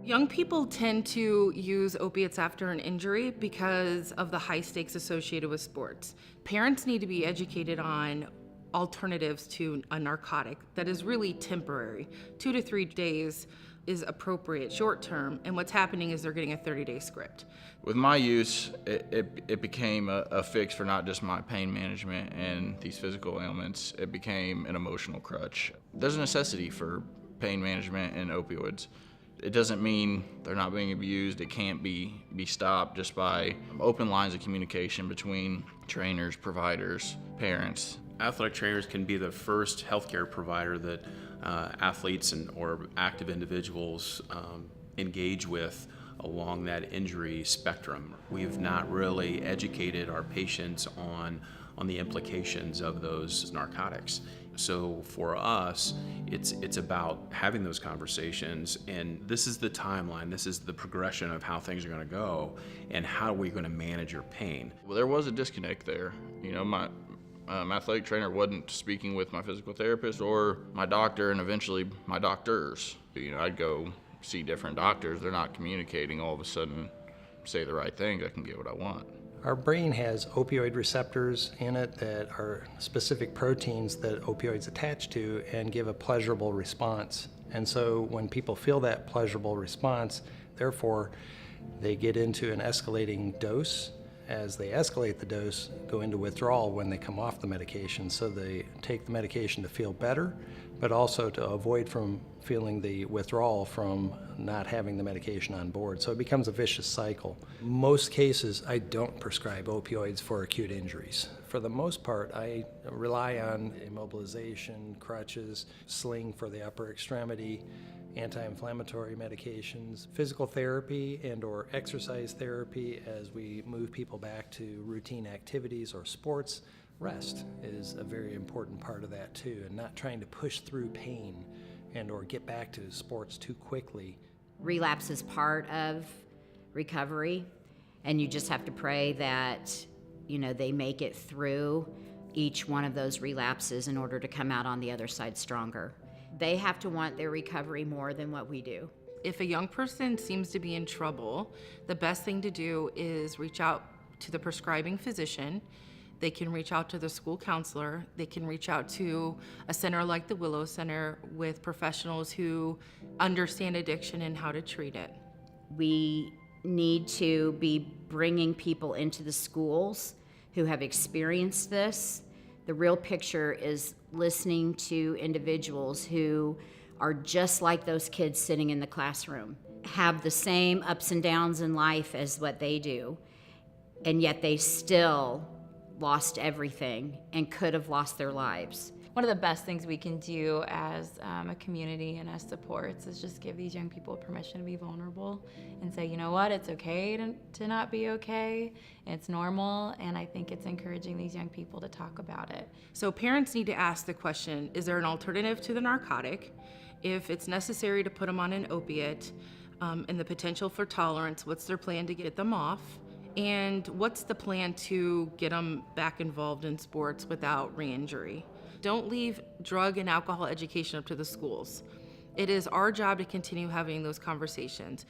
Young people tend to use opiates after an injury because of the high stakes associated with sports. Parents need to be educated on alternatives to a narcotic that is really temporary. 2 to 3 days is appropriate short term, and what's happening is they're getting a 30-day script. With my use, it became a fix for not just my pain management and these physical ailments. It became an emotional crutch. There's a necessity for pain management and opioids. It doesn't mean they're not being abused. It can't be stopped just by open lines of communication between trainers, providers, parents. Athletic trainers can be the first healthcare provider that athletes or active individuals engage with along that injury spectrum. We've not really educated our patients on the implications of those narcotics. So for us, it's about having those conversations, and this is the timeline, this is the progression of how things are going to go, and how are we going to manage your pain. Well, there was a disconnect there. You know, my athletic trainer wasn't speaking with my physical therapist or my doctor, and eventually my doctors. You know, I'd go see different doctors. They're not communicating. All of a sudden, say the right things, I can get what I want. Our brain has opioid receptors in it that are specific proteins that opioids attach to and give a pleasurable response. And so when people feel that pleasurable response, therefore, they get into an escalating dose. As they escalate the dose, go into withdrawal when they come off the medication. So they take the medication to feel better, but also to avoid from feeling the withdrawal from not having the medication on board. So it becomes a vicious cycle. Most cases, I don't prescribe opioids for acute injuries. For the most part, I rely on immobilization, crutches, sling for the upper extremity, anti-inflammatory medications, physical therapy and or exercise therapy as we move people back to routine activities or sports. Rest is a very important part of that too, and not trying to push through pain and or get back to sports too quickly. Relapse is part of recovery, and you just have to pray that, you know, they make it through each one of those relapses in order to come out on the other side stronger. They have to want their recovery more than what we do. If a young person seems to be in trouble, the best thing to do is reach out to the prescribing physician. They can reach out to the school counselor. They can reach out to a center like the Willow Center with professionals who understand addiction and how to treat it. We need to be bringing people into the schools who have experienced this. The real picture is listening to individuals who are just like those kids sitting in the classroom, have the same ups and downs in life as what they do, and yet they still lost everything and could have lost their lives. One of the best things we can do as a community and as supports is just give these young people permission to be vulnerable and say, you know what, it's okay to not be okay, it's normal, and I think it's encouraging these young people to talk about it. So parents need to ask the question, is there an alternative to the narcotic? If it's necessary to put them on an opiate and the potential for tolerance, what's their plan to get them off? And what's the plan to get them back involved in sports without re-injury? Don't leave drug and alcohol education up to the schools. It is our job to continue having those conversations.